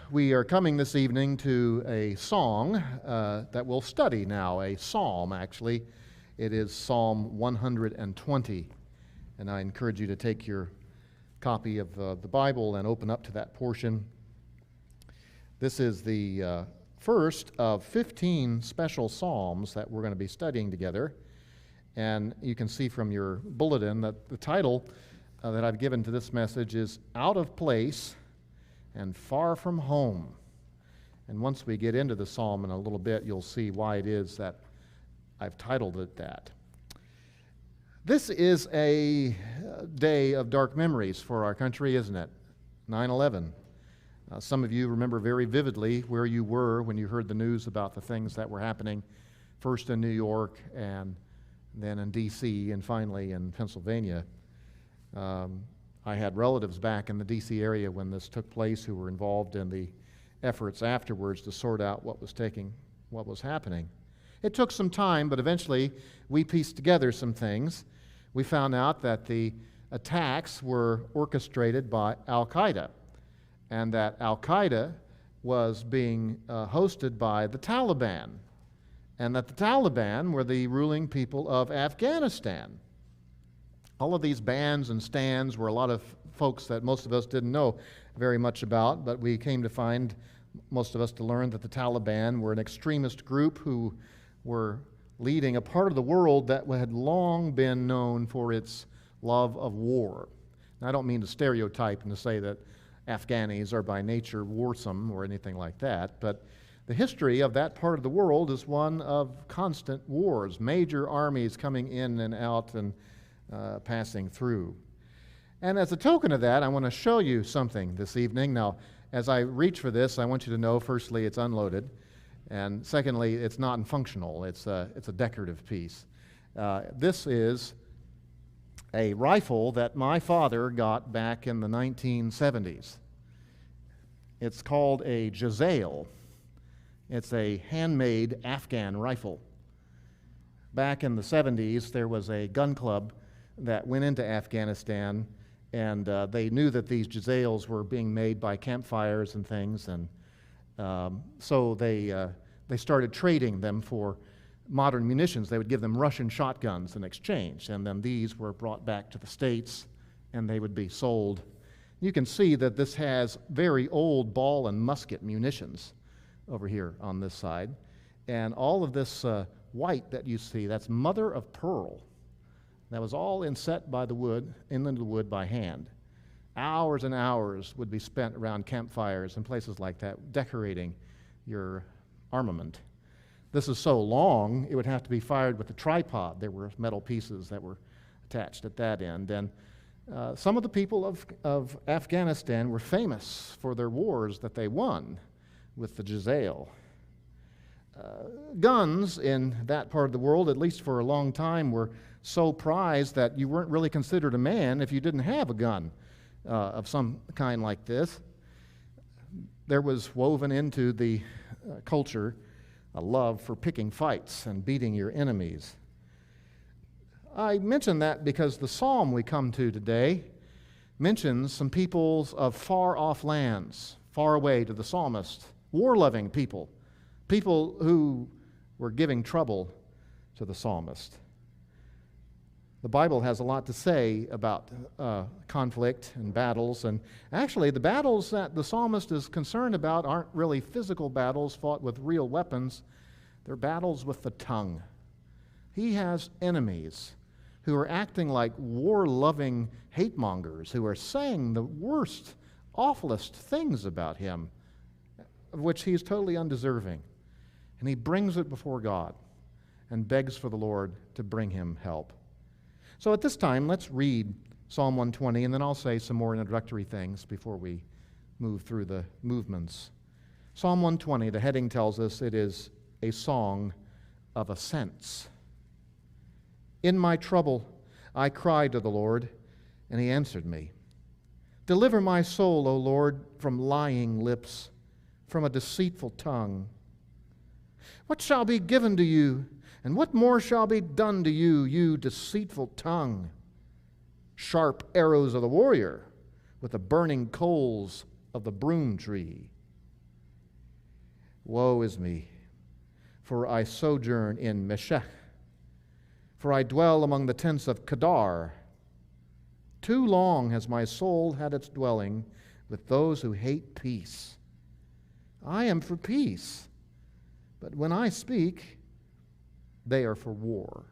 We are coming this evening to a song that we'll study now, a psalm actually. It is Psalm 120, and I encourage you to take your copy of the Bible and open up to that portion. This is the first of 15 special psalms that we're going to be studying together, and you can see from your bulletin that the title that I've given to this message is Out of Place and Far from Home. And once we get into the psalm in a little bit, you'll see why it is that I've titled it that. This is a day of dark memories for our country, isn't it? 9/11. Some of you remember very vividly where you were when you heard the news about the things that were happening, first in New York and then in D.C. and finally in Pennsylvania. I had relatives back in the D.C. area when this took place who were involved in the efforts afterwards to sort out what was happening. It took some time, but eventually we pieced together some things. We found out that the attacks were orchestrated by Al-Qaeda, and that Al-Qaeda was being hosted by the Taliban, and that the Taliban were the ruling people of Afghanistan. All of these bands and stands were a lot of folks that most of us didn't know very much about, but we came to find, most of us to learn, that the Taliban were an extremist group who were leading a part of the world that had long been known for its love of war. Now, I don't mean to stereotype and to say that Afghanis are by nature warsome or anything like that, but the history of that part of the world is one of constant wars, major armies coming in and out and passing through. And as a token of that, I want to show you something this evening. Now, as I reach for this, I want you to know, firstly, it's unloaded, and secondly, it's not functional. It's a decorative piece. This is a rifle that my father got back in the 1970s. It's called a Jazale. It's a handmade Afghan rifle. Back in the 70s, there was a gun club that went into Afghanistan, and they knew that these Jazales were being made by campfires and things, and so they started trading them for modern munitions. They would give them Russian shotguns in exchange, and then these were brought back to the States, and they would be sold. You can see that this has very old ball and musket munitions over here on this side, and all of this white that you see, that's mother of pearl. That was all inset by the wood, into the wood by hand. Hours and hours would be spent around campfires and places like that, decorating your armament. This is so long, it would have to be fired with a tripod. There were metal pieces that were attached at that end. And some of the people of Afghanistan were famous for their wars that they won with the Jazale. Guns in that part of the world, at least for a long time, were so prized that you weren't really considered a man if you didn't have a gun of some kind like this. There was woven into the culture a love for picking fights and beating your enemies. I mention that because the psalm we come to today mentions some peoples of far-off lands, far away to the psalmist, war-loving people, people who were giving trouble to the psalmist. The Bible has a lot to say about conflict and battles, and actually the battles that the psalmist is concerned about aren't really physical battles fought with real weapons. They're battles with the tongue. He has enemies who are acting like war-loving hate-mongers, who are saying the worst, awfulest things about him, of which he is totally undeserving. And he brings it before God and begs for the Lord to bring him help. So at this time, let's read Psalm 120, and then I'll say some more introductory things before we move through the movements. Psalm 120, the heading tells us it is a song of ascents. In my trouble, I cried to the Lord, and he answered me. Deliver my soul, O Lord, from lying lips, from a deceitful tongue. What shall be given to you, and what more shall be done to you, you deceitful tongue? Sharp arrows of the warrior, with the burning coals of the broom tree. Woe is me, for I sojourn in Meshech, for I dwell among the tents of Kadar. Too long has my soul had its dwelling with those who hate peace. I am for peace, but when I speak, they are for war.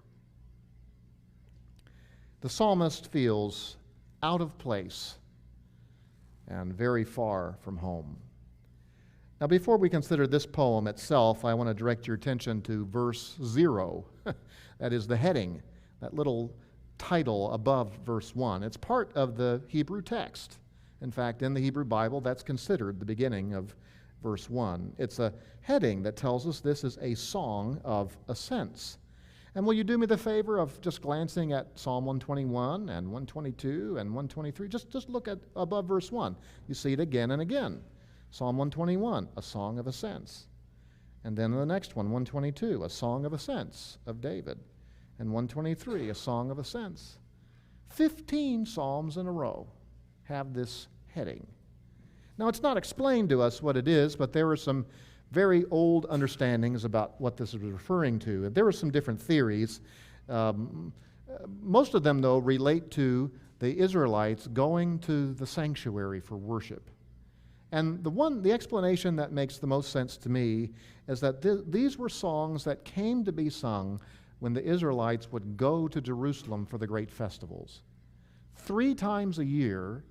The psalmist feels out of place and very far from home. Now, before we consider this poem itself, I want to direct your attention to verse 0. That is the heading, that little title above verse 1. It's part of the Hebrew text. In fact, in the Hebrew Bible, that's considered the beginning of verse 1. It's a heading that tells us this is a song of ascents. And will you do me the favor of just glancing at Psalm 121 and 122 and 123? Just look at above verse 1. You see it again and again. Psalm 121, a song of ascents. And then the next one, 122, a song of ascents of David. And 123, a song of ascents. 15 psalms in a row have this heading. Now, it's not explained to us what it is, but there are some very old understandings about what this is referring to. There are some different theories. Most of them, though, relate to the Israelites going to the sanctuary for worship. And the explanation that makes the most sense to me is that these were songs that came to be sung when the Israelites would go to Jerusalem for the great festivals. 3 times a year,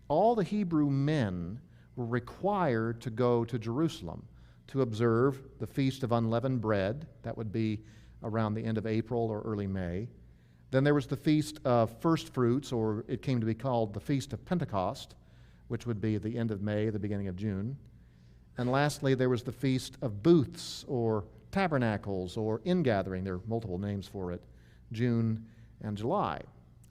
all the Hebrew men were required to go to Jerusalem to observe the Feast of Unleavened Bread. That would be around the end of April or early May. Then there was the Feast of First Fruits, or it came to be called the Feast of Pentecost, which would be the end of May, the beginning of June. And lastly, there was the Feast of Booths, or Tabernacles, or Ingathering. There are multiple names for it, June and July.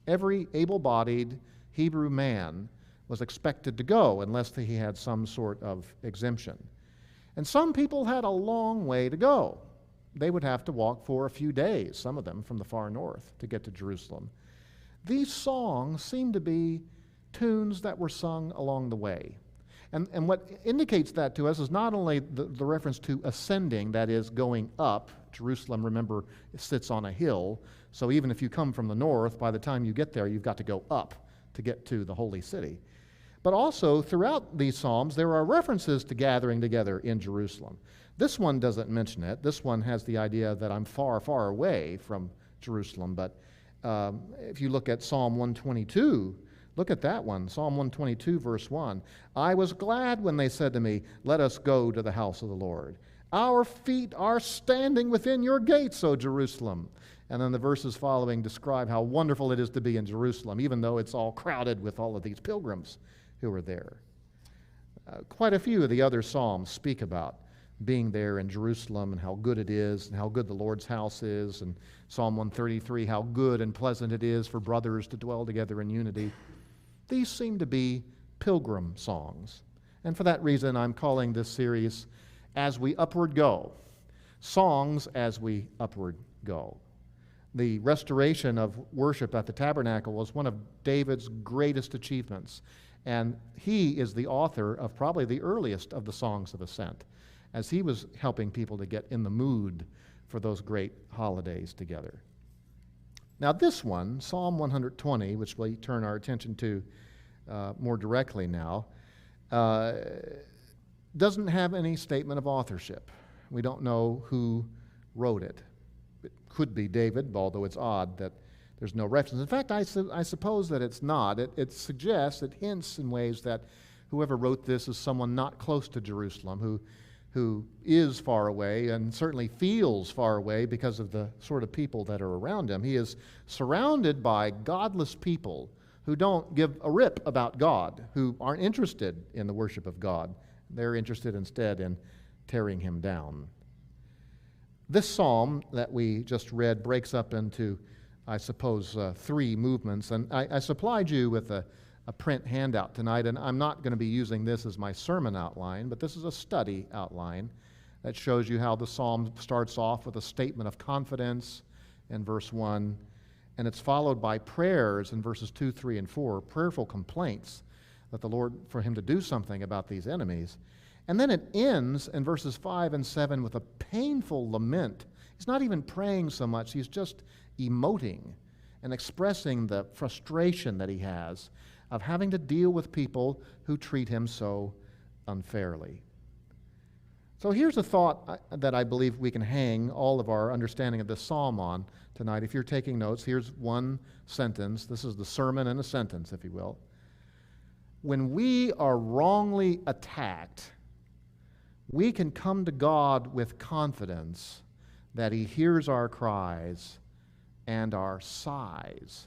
Every able-bodied Hebrew man was expected to go unless he had some sort of exemption. And some people had a long way to go. They would have to walk for a few days, some of them from the far north, to get to Jerusalem. These songs seem to be tunes that were sung along the way. And what indicates that to us is not only the reference to ascending, that is, going up. Jerusalem, remember, sits on a hill, so even if you come from the north, by the time you get there, you've got to go up to get to the holy city. But also, throughout these psalms, there are references to gathering together in Jerusalem. This one doesn't mention it. This one has the idea that I'm far, far away from Jerusalem. But if you look at Psalm 122, look at that one, Psalm 122, verse 1. I was glad when they said to me, let us go to the house of the Lord. Our feet are standing within your gates, O Jerusalem. And then the verses following describe how wonderful it is to be in Jerusalem, even though it's all crowded with all of these pilgrims who are there. Quite a few of the other psalms speak about being there in Jerusalem and how good it is and how good the Lord's house is. And Psalm 133, how good and pleasant it is for brothers to dwell together in unity. These seem to be pilgrim songs. And for that reason, I'm calling this series As We Upward Go, Songs as We Upward Go. The restoration of worship at the tabernacle was one of David's greatest achievements. And he is the author of probably the earliest of the songs of ascent, as he was helping people to get in the mood for those great holidays together. Now this one, Psalm 120, which we turn our attention to more directly now, doesn't have any statement of authorship. We don't know who wrote it. It could be David, although it's odd that there's no reference. In fact, I suppose that it's not. It suggests, it hints in ways that whoever wrote this is someone not close to Jerusalem, who is far away and certainly feels far away because of the sort of people that are around him. He is surrounded by godless people who don't give a rip about God, who aren't interested in the worship of God. They're interested instead in tearing him down. This psalm that we just read breaks up into, I suppose, 3 movements. And I supplied you with a print handout tonight, and I'm not going to be using this as my sermon outline, but this is a study outline that shows you how the psalm starts off with a statement of confidence in verse 1, and it's followed by prayers in verses 2, 3, and 4, prayerful complaints that the Lord, for him to do something about these enemies. And then it ends in verses 5 and 7 with a painful lament. He's not even praying so much, he's just emoting and expressing the frustration that he has of having to deal with people who treat him so unfairly. So here's a thought that I believe we can hang all of our understanding of this psalm on tonight. If you're taking notes, here's one sentence. This is the sermon in a sentence, if you will. When we are wrongly attacked, we can come to God with confidence that he hears our cries and our sighs.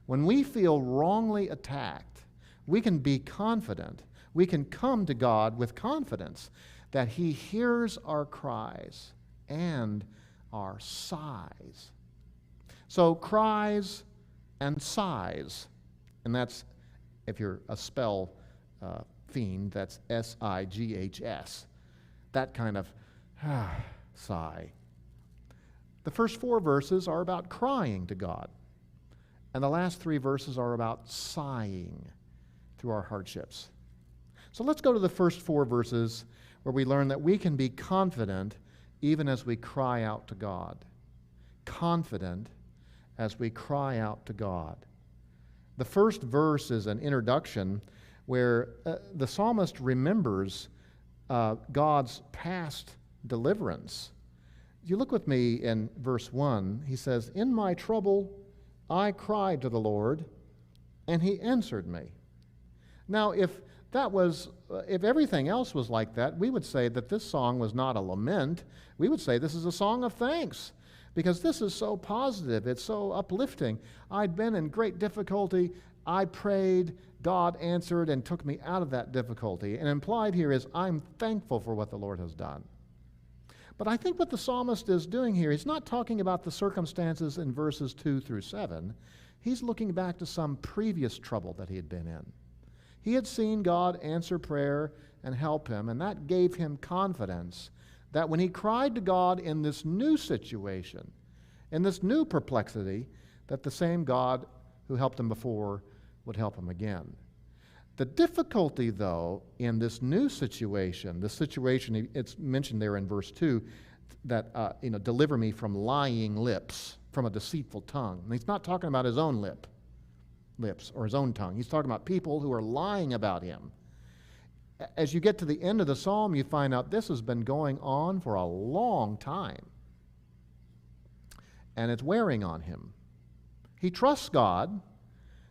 When we feel wrongly attacked, we can be confident. We can come to God with confidence that he hears our cries and our sighs. So cries and sighs, and that's, if you're a spell fiend, that's S-I-G-H-S. That kind of sigh. The first 4 verses are about crying to God, and the last 3 verses are about sighing through our hardships. So let's go to the first 4 verses where we learn that we can be confident even as we cry out to God. Confident as we cry out to God. The first verse is an introduction where the psalmist remembers God's past deliverance. If you look with me in verse 1, he says, "In my trouble I cried to the Lord, and he answered me." Now, if everything else was like that, we would say that this song was not a lament. We would say this is a song of thanks, because this is so positive. It's so uplifting. I'd been in great difficulty. I prayed. God answered and took me out of that difficulty. And implied here is, I'm thankful for what the Lord has done. But I think what the psalmist is doing here, he's not talking about the circumstances in verses 2 through 7. He's looking back to some previous trouble that he had been in. He had seen God answer prayer and help him, and that gave him confidence that when he cried to God in this new situation, in this new perplexity, that the same God who helped him before would help him again. The difficulty, though, in this new situation, the situation, it's mentioned there in verse 2, that, deliver me from lying lips, from a deceitful tongue. And he's not talking about his own lips or his own tongue. He's talking about people who are lying about him. As you get to the end of the psalm, you find out this has been going on for a long time. And it's wearing on him. He trusts God.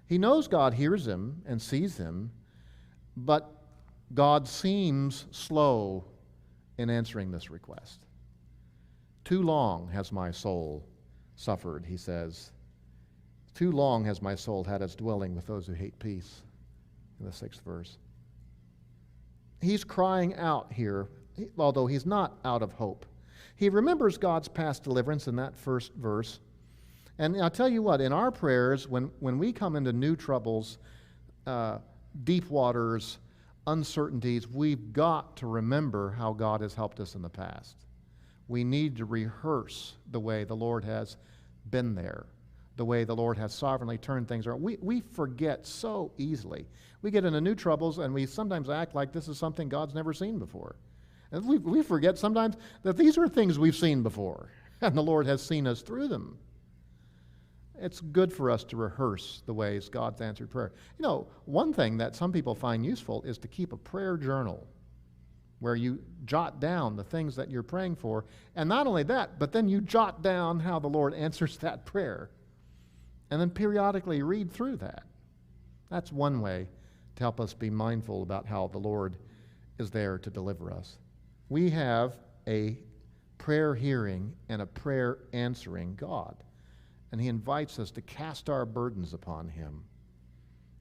He knows God hears him and sees him, but God seems slow in answering this request. Too long has my soul suffered, he says. Too long has my soul had its dwelling with those who hate peace, in the 6th verse. He's crying out here, although he's not out of hope. He remembers God's past deliverance in that first verse. And I'll tell you what, in our prayers, when we come into new troubles, deep waters, uncertainties, we've got to remember how God has helped us in the past. We need to rehearse the way the Lord has been there, the way the Lord has sovereignly turned things around. We forget so easily. We get into new troubles, and we sometimes act like this is something God's never seen before. And we forget sometimes that these are things we've seen before, and the Lord has seen us through them. It's good for us to rehearse the ways God's answered prayer. You know, one thing that some people find useful is to keep a prayer journal where you jot down the things that you're praying for. And not only that, but then you jot down how the Lord answers that prayer. And then periodically read through that. That's one way to help us be mindful about how the Lord is there to deliver us. We have a prayer hearing and a prayer answering God. And he invites us to cast our burdens upon him.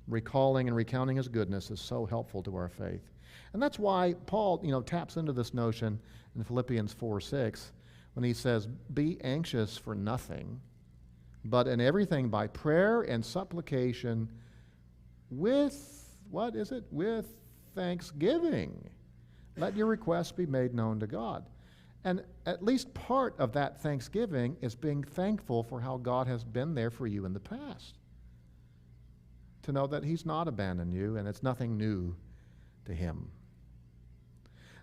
Recalling and recounting his goodness is so helpful to our faith. And that's why Paul, taps into this notion in Philippians 4:6 when he says, "Be anxious for nothing, but in everything by prayer and supplication with," what is it? "With thanksgiving. Let your requests be made known to God." And at least part of that thanksgiving is being thankful for how God has been there for you in the past. To know that he's not abandoned you and it's nothing new to him.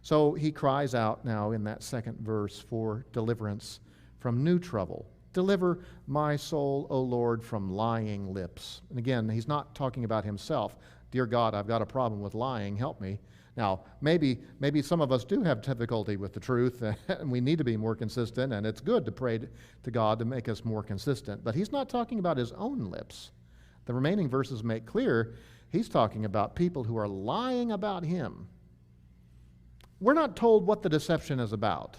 So he cries out now in that second verse for deliverance from new trouble. Deliver my soul, O Lord, from lying lips. And again, he's not talking about himself. Dear God, I've got a problem with lying. Help me. Now, maybe some of us do have difficulty with the truth, and we need to be more consistent, and it's good to pray to God to make us more consistent. But he's not talking about his own lips. The remaining verses make clear he's talking about people who are lying about him. We're not told what the deception is about.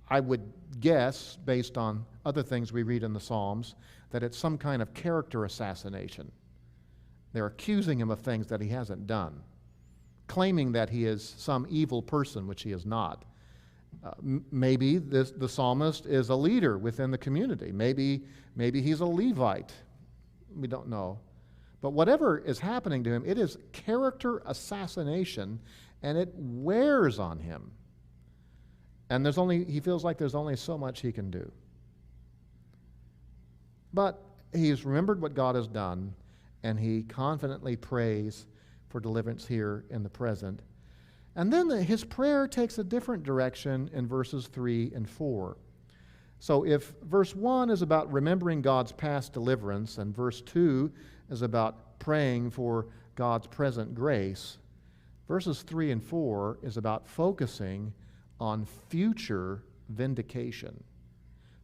I would guess, based on other things we read in the Psalms, that it's some kind of character assassination. They're accusing him of things that he hasn't done, claiming that he is some evil person, which he is not. Maybe the psalmist is a leader within the community. Maybe he's a Levite. We don't know. But whatever is happening to him, it is character assassination, and it wears on him. And he feels like there's only so much he can do. But he's remembered what God has done, and he confidently prays for deliverance here in the present. And then his prayer takes a different direction in verses 3 and 4. So if verse 1 is about remembering God's past deliverance, and verse 2 is about praying for God's present grace, verses 3 and 4 is about focusing on future vindication.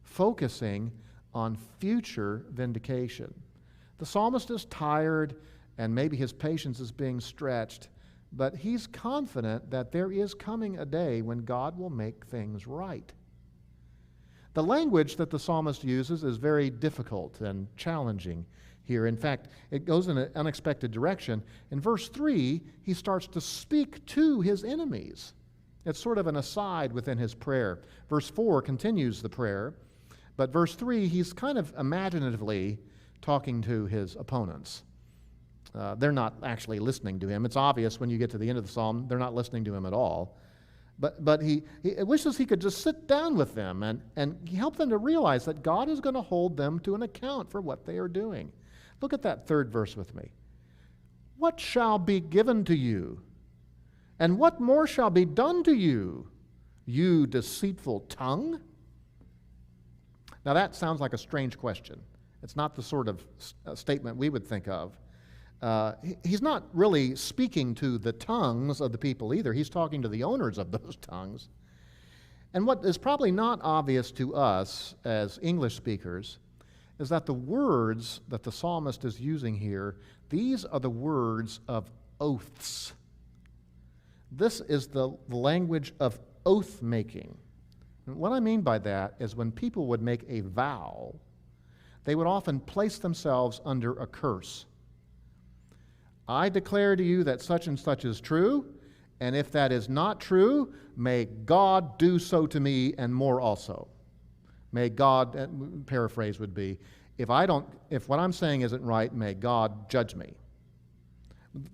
Focusing on future vindication. The psalmist is tired, and maybe his patience is being stretched, but he's confident that there is coming a day when God will make things right. The language that the psalmist uses is very difficult and challenging here. In fact, it goes in an unexpected direction. In verse 3, he starts to speak to his enemies. It's sort of an aside within his prayer. Verse 4 continues the prayer, but verse 3, he's kind of imaginatively talking to his opponents. They're not actually listening to him. It's obvious when you get to the end of the psalm, they're not listening to him at all. But he wishes he could just sit down with them and help them to realize that God is going to hold them to an account for what they are doing. Look at that third verse with me. What shall be given to you? And what more shall be done to you, you deceitful tongue? Now that sounds like a strange question. It's not the sort of statement we would think of. He's not really speaking to the tongues of the people either. He's talking to the owners of those tongues. And what is probably not obvious to us as English speakers is that the words that the psalmist is using here, these are the words of oaths. This is the language of oath-making. And what I mean by that is when people would make a vow, they would often place themselves under a curse. I declare to you that such and such is true, and if that is not true, may God do so to me and more also. May God, paraphrase would be, if what I'm saying isn't right, may God judge me.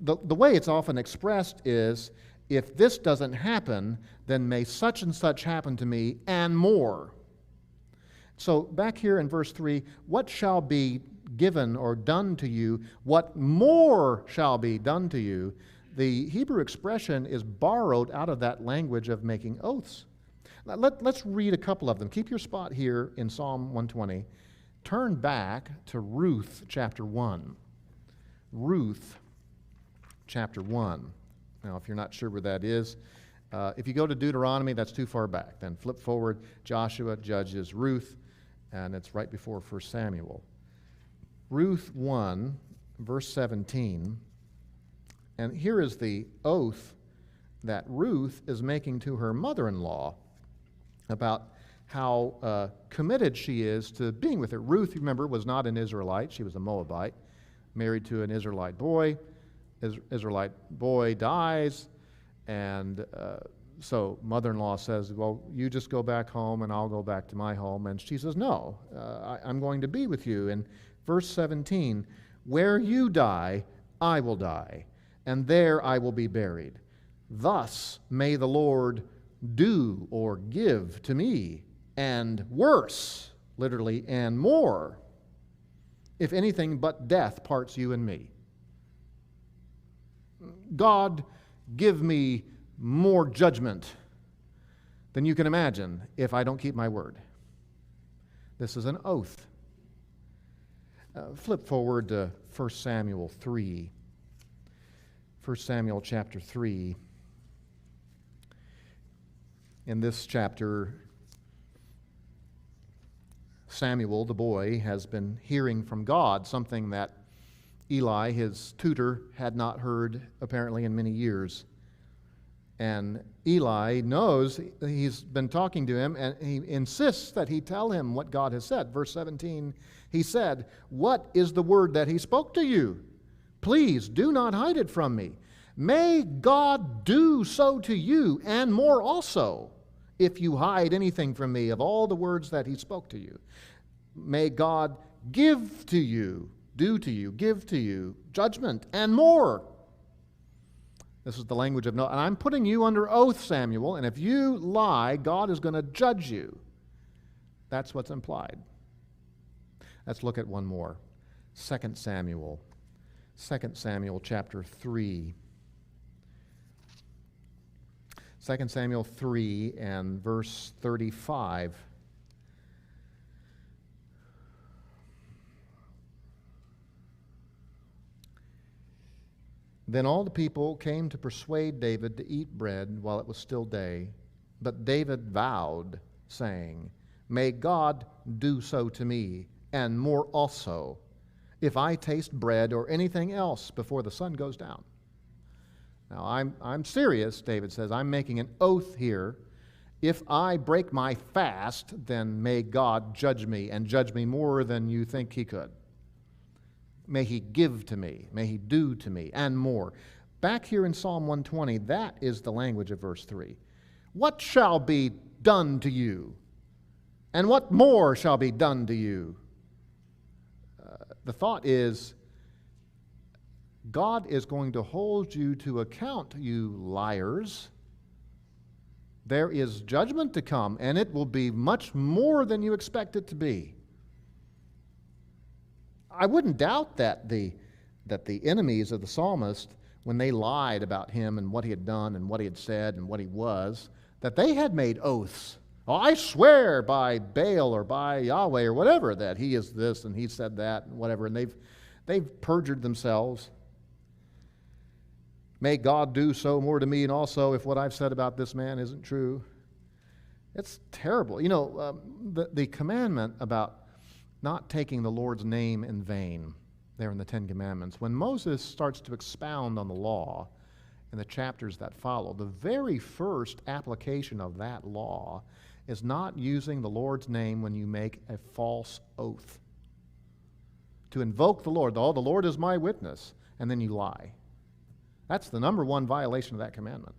The way it's often expressed is, if this doesn't happen, then may such and such happen to me and more. So back here in verse 3, what shall be given or done to you? What more shall be done to you? The Hebrew expression is borrowed out of that language of making oaths. Let's read a couple of them. Keep your spot here in Psalm 120. Turn back to Ruth chapter 1. Ruth chapter 1. Now, if you're not sure where that is, if you go to Deuteronomy, that's too far back. Then flip forward, Joshua, Judges, Ruth, and it's right before 1 Samuel. Ruth 1, verse 17, and here is the oath that Ruth is making to her mother-in-law about how committed she is to being with her. Ruth, remember, was not an Israelite. She was a Moabite, married to an Israelite boy. Israelite boy dies, and so mother-in-law says, well, you just go back home and I'll go back to my home. And she says, no, I'm going to be with you. And verse 17, where you die, I will die, and there I will be buried. Thus may the Lord do or give to me, and worse, literally, and more, if anything but death parts you and me. God, give me more judgment than you can imagine if I don't keep my word. This is an oath. Flip forward to 1 Samuel 3. 1 Samuel chapter 3. In this chapter, Samuel, the boy, has been hearing from God something that Eli, his tutor, had not heard apparently in many years. And Eli knows he's been talking to him, and he insists that he tell him what God has said. Verse 17, he said, "What is the word that he spoke to you? Please do not hide it from me. May God do so to you, and more also, if you hide anything from me of all the words that he spoke to you. May God give to you, do to you, give to you judgment and more." This is the language of no. And I'm putting you under oath, Samuel, and if you lie, God is going to judge you. That's what's implied. Let's look at one more. 2 Samuel. 2 Samuel chapter 3. 2 Samuel 3 and verse 35. Then all the people came to persuade David to eat bread while it was still day. But David vowed, saying, "May God do so to me, and more also, if I taste bread or anything else before the sun goes down." Now, I'm serious, David says. I'm making an oath here. If I break my fast, then may God judge me, and judge me more than you think he could. May he give to me, may he do to me, and more. Back here in Psalm 120, that is the language of verse 3. What shall be done to you? And what more shall be done to you? The thought is, God is going to hold you to account, you liars. There is judgment to come, and it will be much more than you expect it to be. I wouldn't doubt that the enemies of the psalmist, when they lied about him and what he had done and what he had said and what he was, that they had made oaths. "Oh, I swear by Baal or by Yahweh or whatever that he is this and he said that and whatever," and they've perjured themselves. May God do so more to me, and also if what I've said about this man isn't true. It's terrible. You know, the commandment about not taking the Lord's name in vain, there in the Ten Commandments, when Moses starts to expound on the law in the chapters that follow, the very first application of that law is not using the Lord's name when you make a false oath. To invoke the Lord, "Oh, the Lord is my witness," and then you lie. That's the number one violation of that commandment.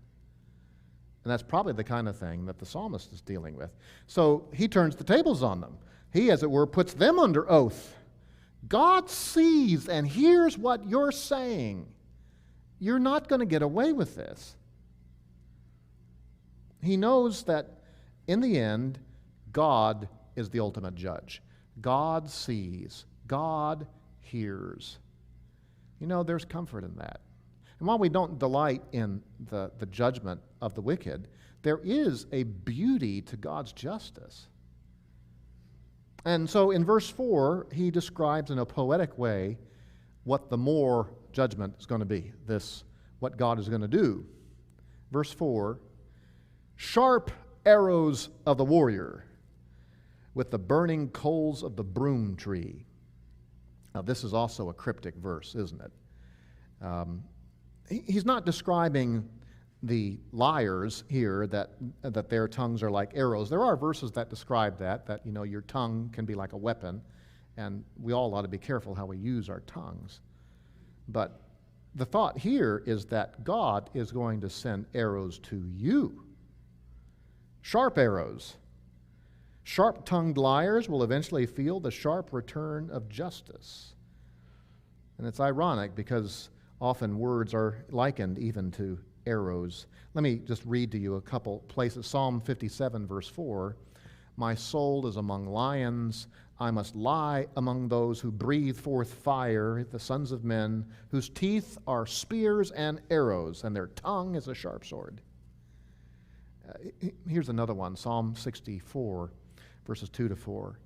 And that's probably the kind of thing that the psalmist is dealing with. So he turns the tables on them. He, as it were, puts them under oath. God sees and hears what you're saying. You're not going to get away with this. He knows that in the end, God is the ultimate judge. God sees. God hears. You know, there's comfort in that. And while we don't delight in the judgment of the wicked, there is a beauty to God's justice. And so in verse 4, he describes in a poetic way what the more judgment is going to be, what God is going to do. Verse 4, "Sharp arrows of the warrior with the burning coals of the broom tree." Now this is also a cryptic verse, isn't it? He's not describing the liars here that their tongues are like arrows. There are verses that describe that you know, your tongue can be like a weapon, and we all ought to be careful how we use our tongues. But the thought here is that God is going to send arrows to you. Sharp arrows. Sharp-tongued liars will eventually feel the sharp return of justice. And it's ironic because often words are likened even to arrows. Let me just read to you a couple places. Psalm 57, verse 4. "My soul is among lions. I must lie among those who breathe forth fire, the sons of men, whose teeth are spears and arrows, and their tongue is a sharp sword." Here's another one, Psalm 64, verses 2 to 4.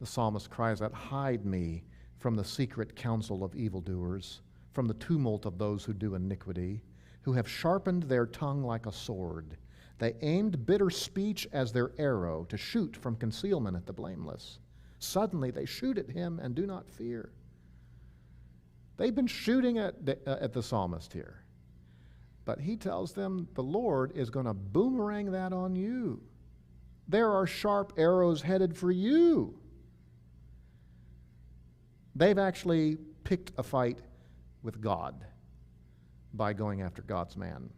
The psalmist cries out, "Hide me from the secret counsel of evildoers, from the tumult of those who do iniquity, who have sharpened their tongue like a sword. They aimed bitter speech as their arrow to shoot from concealment at the blameless. Suddenly they shoot at him and do not fear." They've been shooting at the psalmist here. But he tells them the Lord is going to boomerang that on you. There are sharp arrows headed for you. They've actually picked a fight with God by going after God's man.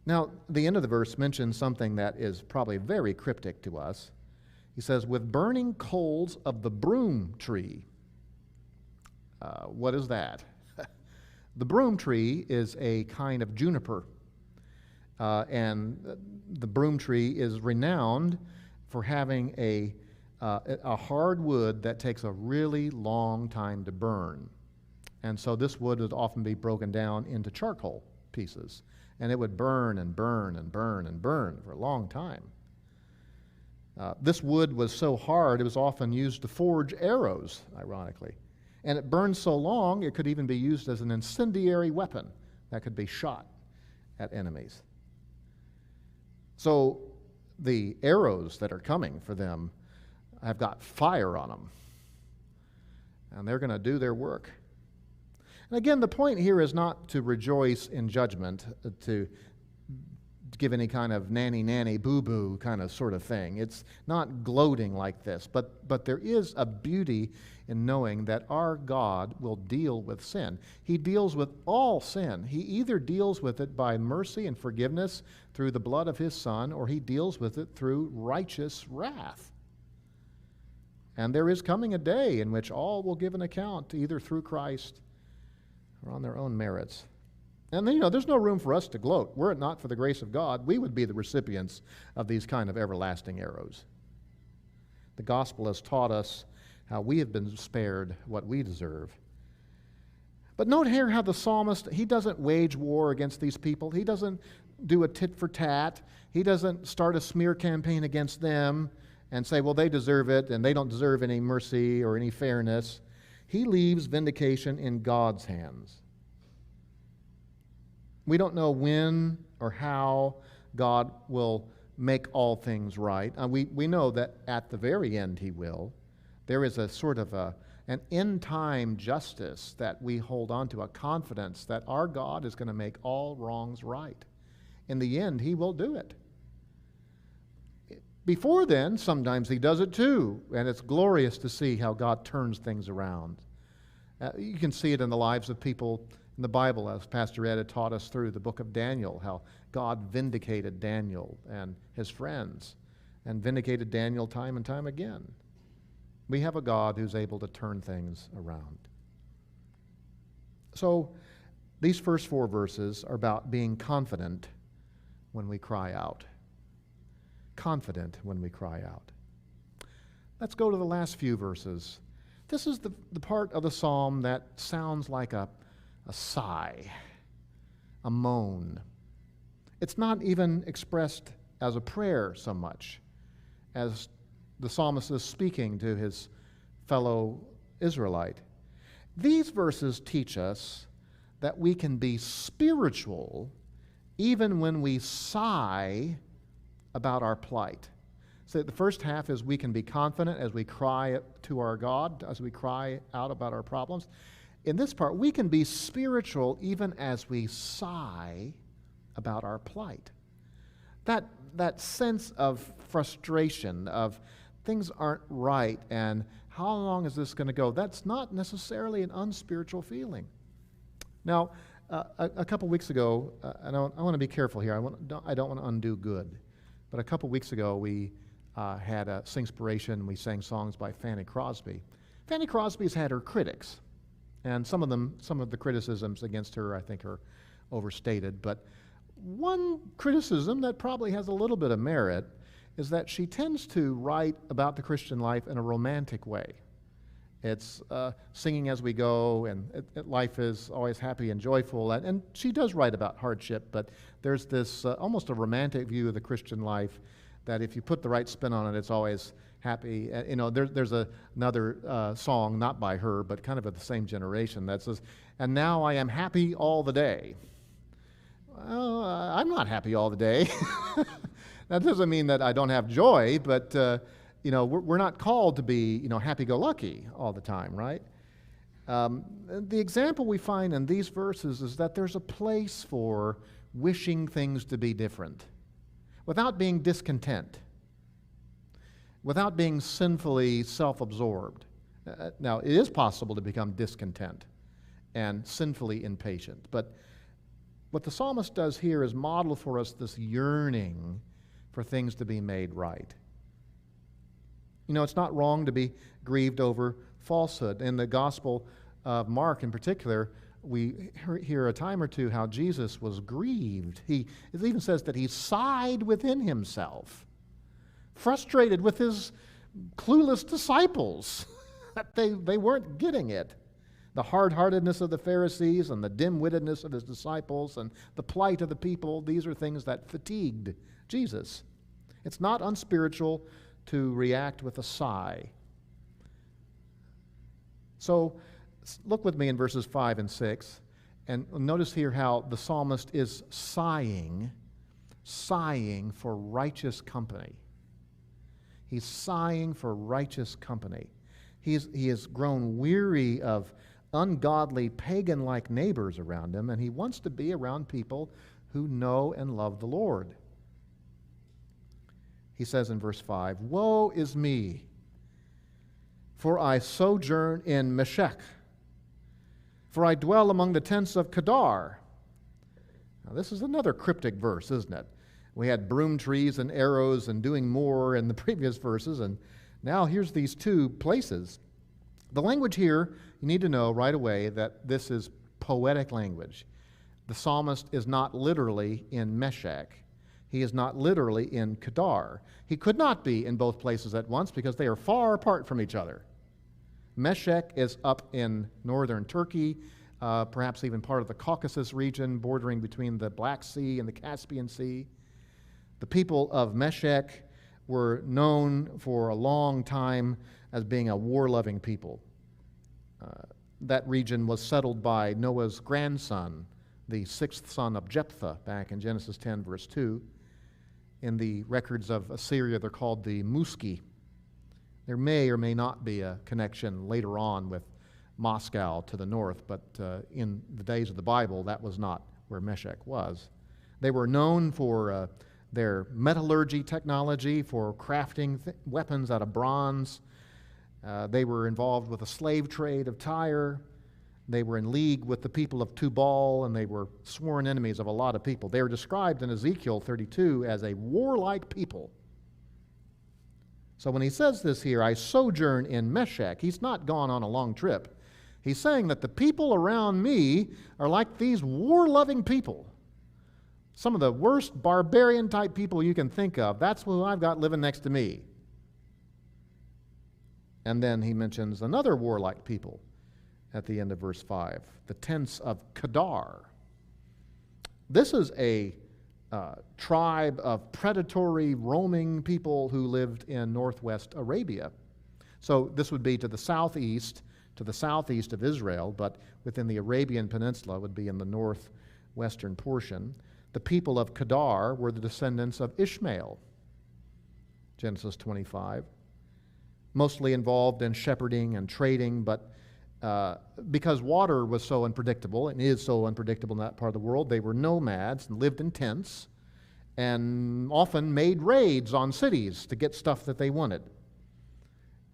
Now, the end of the verse mentions something that is probably very cryptic to us. He says, "with burning coals of the broom tree." What is that? The broom tree is a kind of juniper, and the broom tree is renowned for having a hard wood that takes a really long time to burn. And so this wood would often be broken down into charcoal pieces, and it would burn and burn and burn and burn for a long time. This wood was so hard it was often used to forge arrows, ironically. And it burned so long it could even be used as an incendiary weapon that could be shot at enemies. So the arrows that are coming for them have got fire on them, and they're going to do their work. And again, the point here is not to rejoice in judgment, to give any kind of nanny, boo-boo kind of sort of thing. It's not gloating like this, but there is a beauty in knowing that our God will deal with sin. He deals with all sin. He either deals with it by mercy and forgiveness through the blood of His Son, or He deals with it through righteous wrath. And there is coming a day in which all will give an account, either through Christ or on their own merits. And then, there's no room for us to gloat. Were it not for the grace of God, we would be the recipients of these kind of everlasting arrows. The gospel has taught us how we have been spared what we deserve. But note here how the psalmist, he doesn't wage war against these people. He doesn't do a tit for tat. He doesn't start a smear campaign against them and say, well, they deserve it and they don't deserve any mercy or any fairness. He leaves vindication in God's hands. We don't know when or how God will make all things right. We know that at the very end He will. There is a sort of an end-time justice that we hold on to, a confidence that our God is going to make all wrongs right. In the end, He will do it. Before then, sometimes He does it too, and it's glorious to see how God turns things around. You can see it in the lives of people in the Bible, as Pastor Ed had taught us through the book of Daniel, how God vindicated Daniel and his friends, and vindicated Daniel time and time again. We have a God who's able to turn things around. So these first 4 verses are about being confident when we cry out. Confident when we cry out. Let's go to the last few verses. This is the part of the psalm that sounds like a sigh, a moan. It's not even expressed as a prayer so much as the psalmist is speaking to his fellow Israelite. These verses teach us that we can be spiritual even when we sigh about our plight. So the first half is we can be confident as we cry to our God, as we cry out about our problems. In this part, we can be spiritual even as we sigh about our plight. That sense of frustration, of things aren't right, and how long is this going to go? That's not necessarily an unspiritual feeling. Now, a couple weeks ago, and I want to be careful here. I don't want to undo good, but a couple weeks ago we had a Singspiration. We sang songs by Fanny Crosby. Fanny Crosby's had her critics, and some of the criticisms against her, I think, are overstated. But one criticism that probably has a little bit of merit is that she tends to write about the Christian life in a romantic way. It's singing as we go, and life is always happy and joyful. And she does write about hardship, but there's this almost a romantic view of the Christian life that if you put the right spin on it, it's always happy. There's another song, not by her, but kind of of the same generation, that says, "And now I am happy all the day." Well, I'm not happy all the day. That doesn't mean that I don't have joy, but we're not called to be, happy-go-lucky all the time, right? The example we find in these verses is that there's a place for wishing things to be different, without being discontent, without being sinfully self-absorbed. Now, it is possible to become discontent and sinfully impatient, but what the psalmist does here is model for us this yearning for things to be made right. It's not wrong to be grieved over falsehood. In the Gospel of Mark in particular, we hear a time or two how Jesus was grieved. It even says that he sighed within himself, frustrated with his clueless disciples, that they weren't getting it. The hard-heartedness of the Pharisees and the dim-wittedness of his disciples and the plight of the people, these are things that fatigued Jesus. It's not unspiritual to react with a sigh. So look with me in verses 5 and 6, and notice here how the psalmist is sighing for righteous company. He's sighing for righteous company. He has grown weary of ungodly, pagan-like neighbors around him, and he wants to be around people who know and love the Lord. He says in verse 5, "Woe is me, for I sojourn in Meshech, for I dwell among the tents of Kadar." Now, this is another cryptic verse, isn't it? We had broom trees and arrows and doing more in the previous verses, and now here's these two places. The language here, you need to know right away that this is poetic language. The psalmist is not literally in Meshech. He is not literally in Kedar. He could not be in both places at once because they are far apart from each other. Meshech is up in northern Turkey, perhaps even part of the Caucasus region, bordering between the Black Sea and the Caspian Sea. The people of Meshech were known for a long time as being a war-loving people. That region was settled by Noah's grandson, the sixth son of Jephthah, back in Genesis 10, verse 2. In the records of Assyria, they're called the Muski. There may or may not be a connection later on with Moscow to the north, but in the days of the Bible, that was not where Meshech was. They were known for their metallurgy technology, for crafting weapons out of bronze. They were involved with the slave trade of Tyre. They were in league with the people of Tubal, and they were sworn enemies of a lot of people. They were described in Ezekiel 32 as a warlike people. So when he says this here, "I sojourn in Meshech," he's not gone on a long trip. He's saying that the people around me are like these war-loving people. Some of the worst barbarian-type people you can think of. That's who I've got living next to me. And then he mentions another warlike people at the end of verse 5, the tents of Kadar. This is a tribe of predatory, roaming people who lived in northwest Arabia. So this would be to the southeast of Israel, but within the Arabian Peninsula would be in the northwestern portion. The people of Kedar were the descendants of Ishmael, Genesis 25, mostly involved in shepherding and trading, but because water was so unpredictable and is so unpredictable in that part of the world, they were nomads and lived in tents and often made raids on cities to get stuff that they wanted.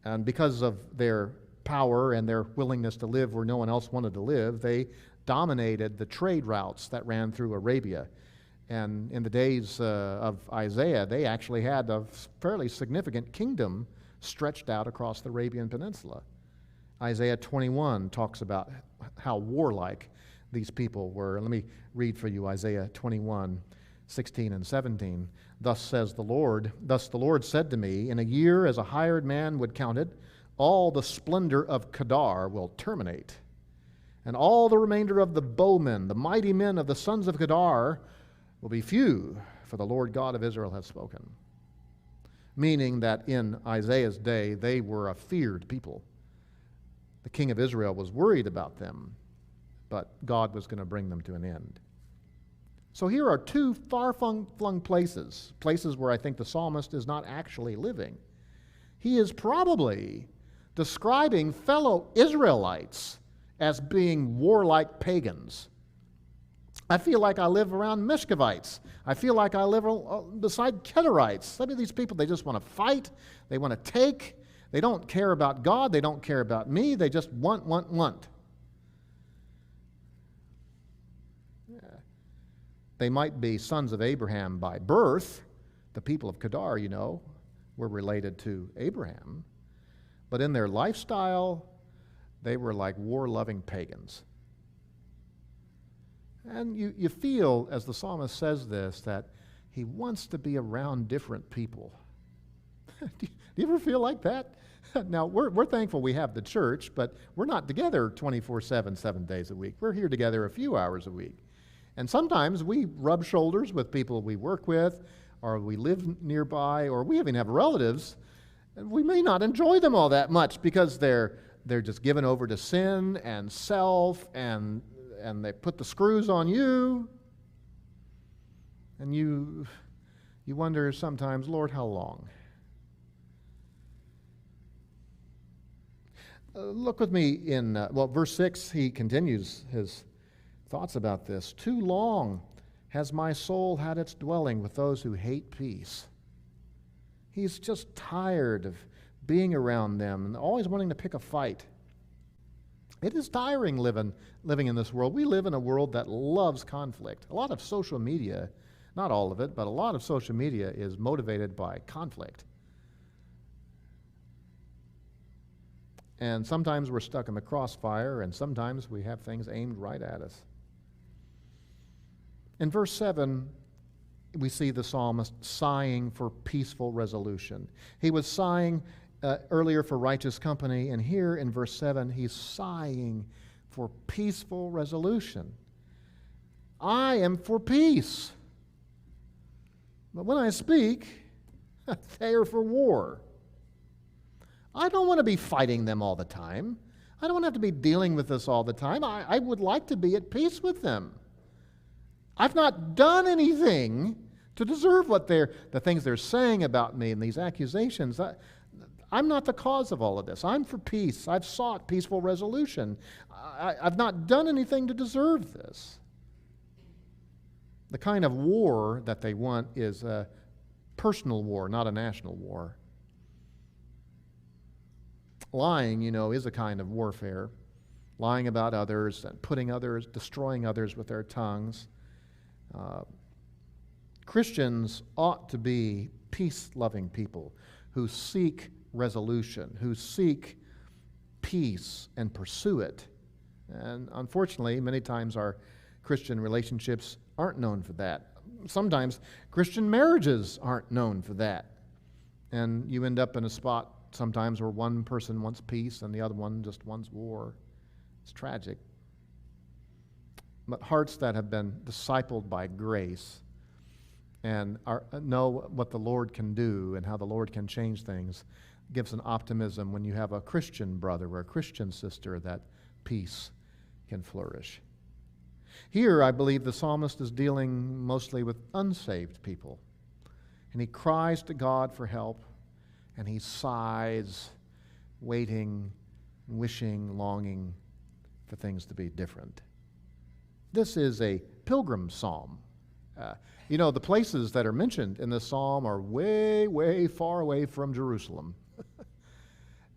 And because of their power and their willingness to live where no one else wanted to live, they dominated the trade routes that ran through Arabia. And in the days of Isaiah, they actually had a fairly significant kingdom stretched out across the Arabian Peninsula. Isaiah 21 talks about how warlike these people were. Let me read for you Isaiah 21, 16 and 17. Thus the Lord said to me, "In a year as a hired man would count it, all the splendor of Kedar will terminate, and all the remainder of the bowmen, the mighty men of the sons of Kedar, will be few, for the Lord God of Israel has spoken. Meaning that in Isaiah's day, they were a feared people. The king of Israel was worried about them, but God was going to bring them to an end. So here are two far-flung places where I think the psalmist is not actually living. He is probably describing fellow Israelites as being warlike pagans. I feel like I live around Meshechites. I feel like I live beside Kedarites. Some of these people, they just want to fight. They want to take. They don't care about God. They don't care about me. They just want. Yeah. They might be sons of Abraham by birth. The people of Kedar, were related to Abraham. But in their lifestyle, they were like war-loving pagans. And you feel, as the psalmist says this, that he wants to be around different people. Do you ever feel like that? Now, we're thankful we have the church, but we're not together 24/7, 7 days a week. We're here together a few hours a week. And sometimes we rub shoulders with people we work with, or we live nearby, or we even have relatives, and we may not enjoy them all that much because they're just given over to sin and self, and they put the screws on you. And you wonder sometimes, Lord, how long? Look with me in, verse 6, he continues his thoughts about this. Too long has my soul had its dwelling with those who hate peace. He's just tired of being around them and always wanting to pick a fight. It is tiring living in this world. We live in a world that loves conflict. A lot of social media, not all of it, but a lot of social media is motivated by conflict. And sometimes we're stuck in the crossfire, and sometimes we have things aimed right at us. In verse 7, we see the psalmist sighing for peaceful resolution. He was sighing earlier for righteous company, and here in verse 7, he's sighing for peaceful resolution. I am for peace, but when I speak, they are for war. I don't want to be fighting them all the time. I don't want to have to be dealing with this all the time. I would like to be at peace with them. I've not done anything to deserve the things they're saying about me and these accusations. I'm not the cause of all of this. I'm for peace. I've sought peaceful resolution. I've not done anything to deserve this. The kind of war that they want is a personal war, not a national war. Lying, is a kind of warfare. Lying about others and destroying others with their tongues. Christians ought to be peace-loving people who seek resolution, who seek peace and pursue it. And unfortunately, many times our Christian relationships aren't known for that. Sometimes Christian marriages aren't known for that. And you end up in a spot sometimes where one person wants peace and the other one just wants war. It's tragic. But hearts that have been discipled by grace and know what the Lord can do and how the Lord can change things gives an optimism when you have a Christian brother or a Christian sister that peace can flourish. Here, I believe the psalmist is dealing mostly with unsaved people. And he cries to God for help, and he sighs, waiting, wishing, longing for things to be different. This is a pilgrim psalm. The places that are mentioned in this psalm are way, way far away from Jerusalem.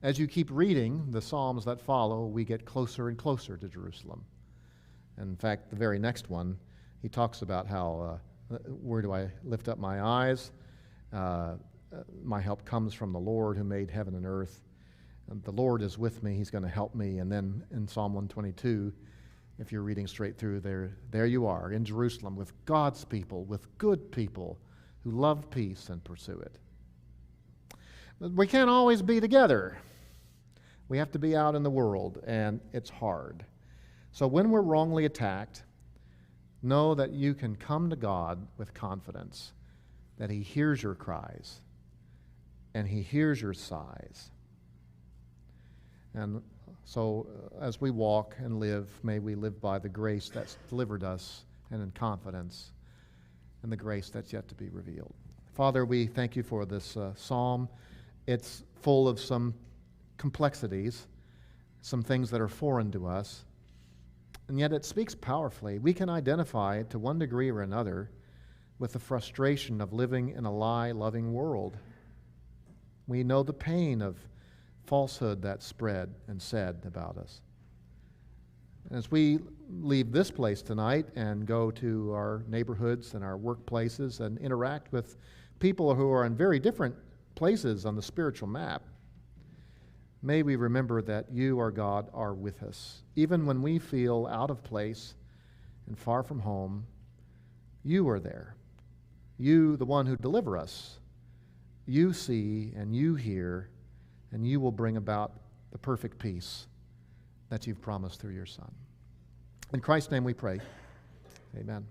As you keep reading the psalms that follow, we get closer and closer to Jerusalem. In fact, the very next one, he talks about how, where do I lift up my eyes? My help comes from the Lord who made heaven and earth. And the Lord is with me. He's going to help me. And then in Psalm 122, if you're reading straight through, there you are in Jerusalem with God's people, with good people who love peace and pursue it. But we can't always be together. We have to be out in the world, and it's hard. So when we're wrongly attacked, know that you can come to God with confidence, that He hears your cries, and He hears your sighs. And so as we walk and live, may we live by the grace that's delivered us, and in confidence, and the grace that's yet to be revealed. Father, we thank you for this psalm. It's full of some complexities, some things that are foreign to us, and yet it speaks powerfully. We can identify, to one degree or another, with the frustration of living in a lie-loving world. We know the pain of falsehood that's spread and said about us. As we leave this place tonight and go to our neighborhoods and our workplaces and interact with people who are in very different places on the spiritual map, may we remember that you, our God, are with us. Even when we feel out of place and far from home, you are there. You, the one who deliver us, you see and you hear, and you will bring about the perfect peace that you've promised through your Son. In Christ's name we pray. Amen.